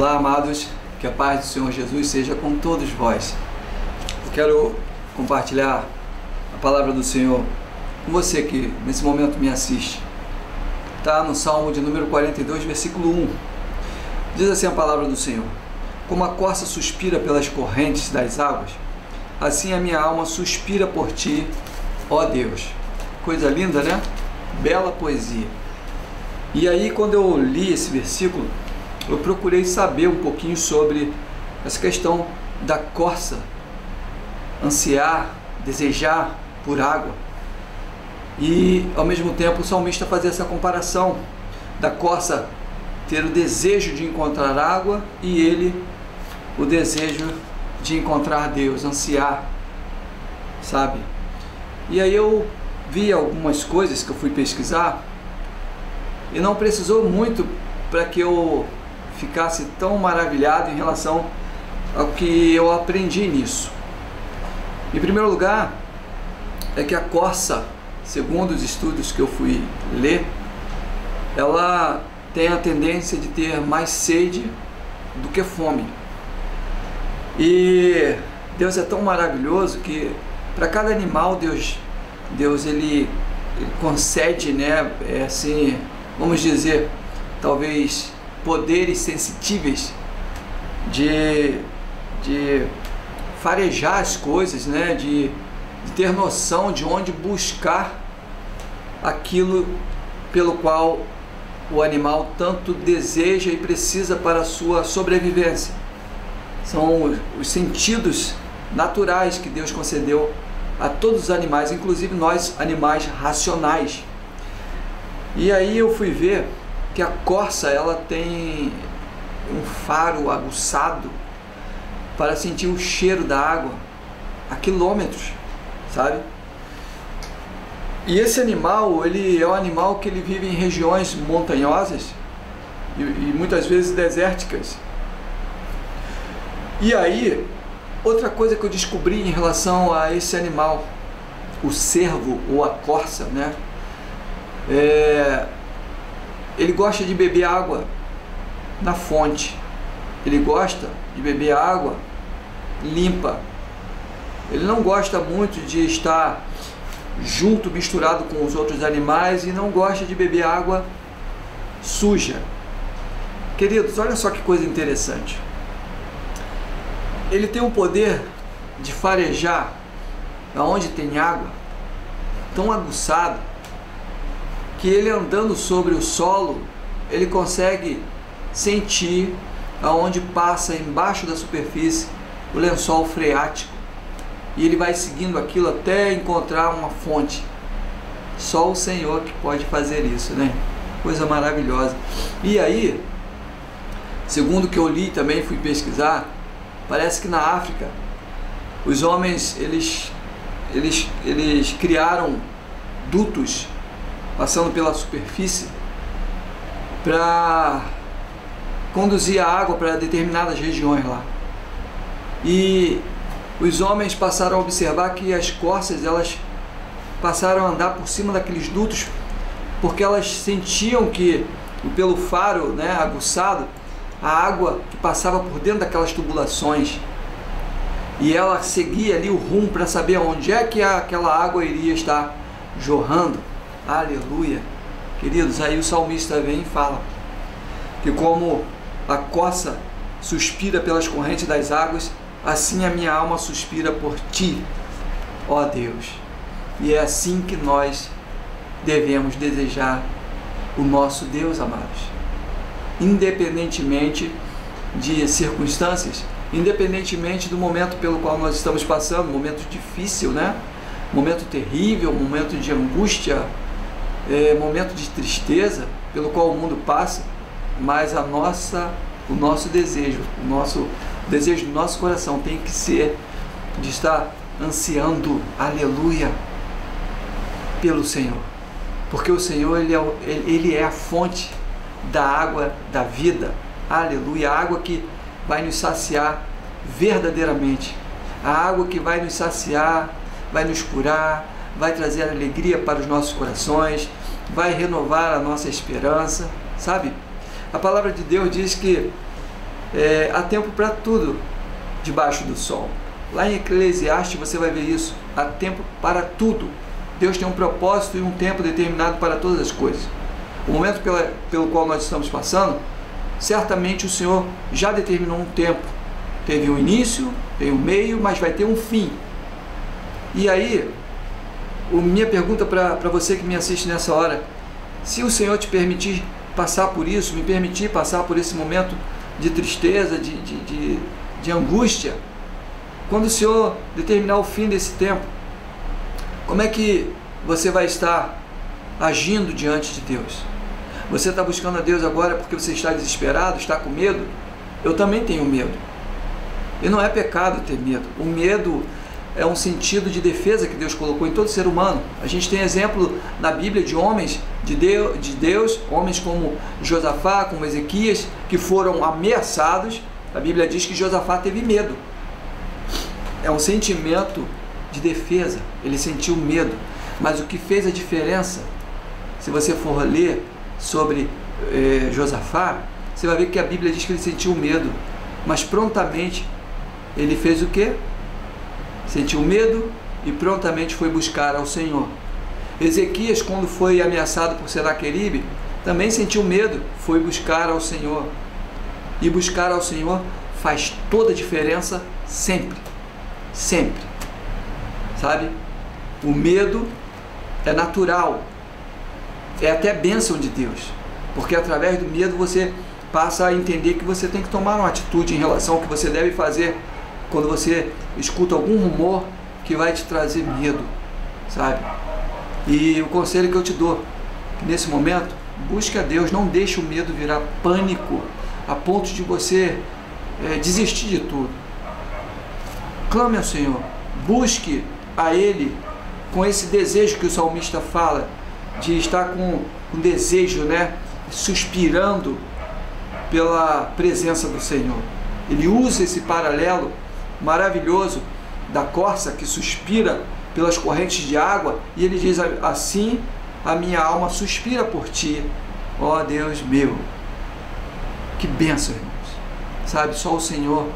Olá, amados, que a paz do Senhor Jesus seja com todos vós. Eu quero compartilhar a palavra do Senhor com você que nesse momento me assiste. Está no Salmo de número 42, versículo 1. Diz assim a palavra do Senhor: como a corça suspira pelas correntes das águas, assim a minha alma suspira por ti, ó Deus. Coisa linda, né? Bela poesia. E aí, quando eu li esse versículo, eu procurei saber um pouquinho sobre essa questão da corça ansiar, desejar por água. E ao mesmo tempo o salmista fazia essa comparação da corça ter o desejo de encontrar água e ele o desejo de encontrar Deus, ansiar, sabe? E aí eu vi algumas coisas que eu fui pesquisar e não precisou muito para que eu ficasse tão maravilhado em relação ao que eu aprendi nisso. Em primeiro lugar, é que a corça, segundo os estudos que eu fui ler, ela tem a tendência de ter mais sede do que fome. E Deus é tão maravilhoso que para cada animal Deus ele concede, né, assim, vamos dizer, talvez poderes sensitíveis de farejar as coisas, né, de ter noção de onde buscar aquilo pelo qual o animal tanto deseja e precisa para a sua sobrevivência. São os sentidos naturais que Deus concedeu a todos os animais, inclusive nós, animais racionais. E aí eu fui ver que a corça, ela tem um faro aguçado para sentir o cheiro da água a quilômetros, sabe? E esse animal, ele é um animal que ele vive em regiões montanhosas e muitas vezes desérticas. E aí, outra coisa que eu descobri em relação a esse animal, o cervo ou a corça, né? Ele gosta de beber água na fonte, ele gosta de beber água limpa, ele não gosta muito de estar junto, misturado com os outros animais, e não gosta de beber água suja. Queridos, olha só que coisa interessante, ele tem o poder de farejar aonde tem água tão aguçado que ele, andando sobre o solo, ele consegue sentir aonde passa embaixo da superfície o lençol freático, e ele vai seguindo aquilo até encontrar uma fonte. Só o Senhor que pode fazer isso, né? Coisa maravilhosa. E aí, segundo o que eu li também, fui pesquisar, parece que na África os homens eles criaram dutos passando pela superfície para conduzir a água para determinadas regiões lá. E os homens passaram a observar que as corças, elas passaram a andar por cima daqueles dutos, porque elas sentiam que, pelo faro, né, aguçado, a água que passava por dentro daquelas tubulações, e ela seguia ali o rumo para saber onde é que aquela água iria estar jorrando. Aleluia! Queridos, aí o salmista vem e fala que como a corça suspira pelas correntes das águas, assim a minha alma suspira por ti, ó Deus. E é assim que nós devemos desejar o nosso Deus, amados. Independentemente de circunstâncias, independentemente do momento pelo qual nós estamos passando, momento difícil, né? Momento terrível, momento de angústia, momento de tristeza pelo qual o mundo passa, mas o nosso desejo, o desejo do nosso coração tem que ser de estar ansiando, aleluia, pelo Senhor, porque o Senhor ele é a fonte da água da vida, aleluia, a água que vai nos saciar verdadeiramente, a água que vai nos saciar, vai nos curar, vai trazer alegria para os nossos corações, vai renovar a nossa esperança, sabe? A palavra de Deus diz que há tempo para tudo debaixo do sol. Lá em Eclesiastes você vai ver isso, há tempo para tudo. Deus tem um propósito e um tempo determinado para todas as coisas. O momento pelo qual nós estamos passando, certamente o Senhor já determinou um tempo. Teve um início, tem um meio, mas vai ter um fim. E aí, minha pergunta para você que me assiste nessa hora: se o Senhor te permitir passar por isso, me permitir passar por esse momento de tristeza, de angústia, quando o Senhor determinar o fim desse tempo, como é que você vai estar agindo diante de Deus? Você está buscando a Deus agora porque você está desesperado, está com medo? Eu também tenho medo. E não é pecado ter medo. O medo é um sentido de defesa que Deus colocou em todo ser humano. A gente tem exemplo na Bíblia de homens de Deus, homens como Josafá, como Ezequias, que foram ameaçados. A Bíblia diz que Josafá teve medo. É um sentimento de defesa. Ele sentiu medo. Mas o que fez a diferença, se você for ler sobre Josafá, você vai ver que a Bíblia diz que ele sentiu medo, mas prontamente ele fez o quê? Sentiu medo e prontamente foi buscar ao Senhor. Ezequias, quando foi ameaçado por Senaqueribe, também sentiu medo, foi buscar ao Senhor. E buscar ao Senhor faz toda a diferença sempre. Sempre. Sabe? O medo é natural. É até bênção de Deus. Porque através do medo você passa a entender que você tem que tomar uma atitude em relação ao que você deve fazer quando você escuta algum rumor que vai te trazer medo, sabe? E o conselho que eu te dou, que nesse momento, busque a Deus, não deixe o medo virar pânico, a ponto de você desistir de tudo. Clame ao Senhor, busque a Ele com esse desejo que o salmista fala, de estar com um desejo, né, suspirando pela presença do Senhor. Ele usa esse paralelo maravilhoso da corça que suspira pelas correntes de água, e ele diz assim: a minha alma suspira por ti, ó Deus meu. Que bênção, irmãos. Sabe, só o Senhor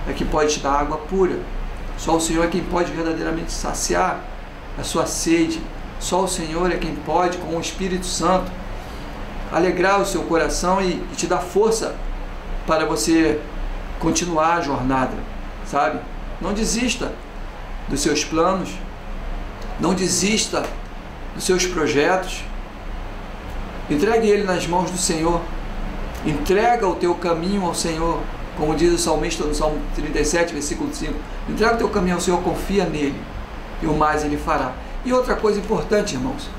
é que pode te dar água pura. Só o Senhor é quem pode verdadeiramente saciar a sua sede. Só o Senhor é quem pode, com o Espírito Santo, alegrar o seu coração e te dar força para você continuar a jornada, sabe? Não desista dos seus planos, não desista dos seus projetos. Entregue ele nas mãos do Senhor. Entrega o teu caminho ao Senhor, como diz o salmista no Salmo 37, versículo 5. Entrega o teu caminho ao Senhor, confia nele, e o mais ele fará. E outra coisa importante, irmãos,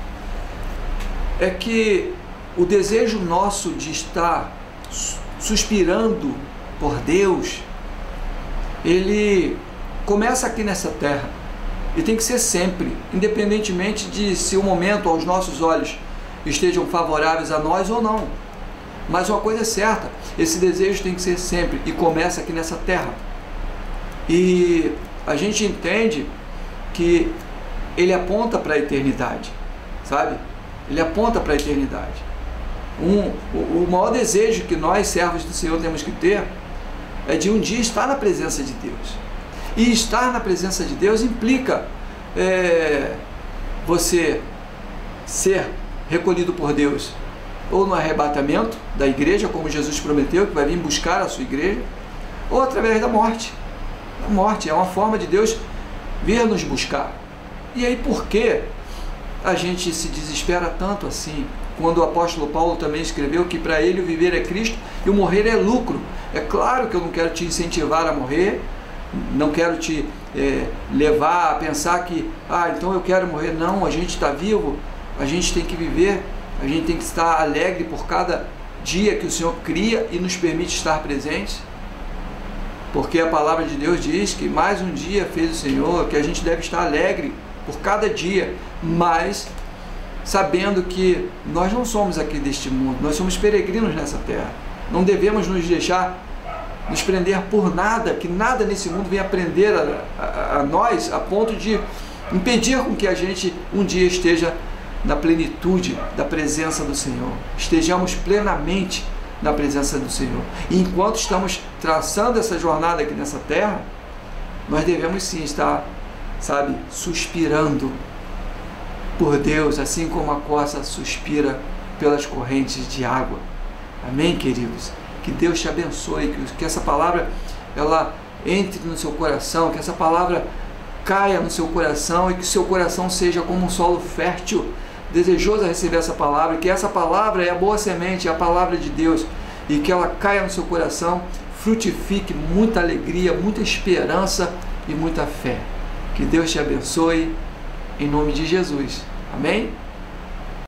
é que o desejo nosso de estar suspirando por Deus, ele começa aqui nessa terra e tem que ser sempre, independentemente de se o momento aos nossos olhos estejam favoráveis a nós ou não. Mas uma coisa é certa, esse desejo tem que ser sempre e começa aqui nessa terra. E a gente entende que ele aponta para a eternidade, sabe? Ele aponta para a eternidade. O maior desejo que nós, servos do Senhor, temos que ter é de um dia estar na presença de Deus. E estar na presença de Deus implica você ser recolhido por Deus, ou no arrebatamento da igreja, como Jesus prometeu, que vai vir buscar a sua igreja, ou através da morte. A morte é uma forma de Deus vir nos buscar. E aí, por que a gente se desespera tanto assim? Quando o apóstolo Paulo também escreveu que para ele o viver é Cristo e o morrer é lucro. É claro que eu não quero te incentivar a morrer, não quero te levar a pensar que, então eu quero morrer. Não, a gente está vivo, a gente tem que viver, a gente tem que estar alegre por cada dia que o Senhor cria e nos permite estar presentes. Porque a palavra de Deus diz que mais um dia fez o Senhor, que a gente deve estar alegre por cada dia, mas sabendo que nós não somos aqui deste mundo, nós somos peregrinos nessa terra. Não devemos nos deixar nos prender por nada, que nada nesse mundo venha prender a nós, a ponto de impedir com que a gente um dia esteja na plenitude da presença do Senhor, estejamos plenamente na presença do Senhor. E enquanto estamos traçando essa jornada aqui nessa terra, nós devemos sim estar, sabe, suspirando por Deus, assim como a corça suspira pelas correntes de água. Amém, queridos? Que Deus te abençoe, que essa palavra ela entre no seu coração, que essa palavra caia no seu coração e que o seu coração seja como um solo fértil, desejoso a receber essa palavra, que essa palavra é a boa semente, é a palavra de Deus, e que ela caia no seu coração, frutifique muita alegria, muita esperança e muita fé. Que Deus te abençoe, em nome de Jesus. Amém?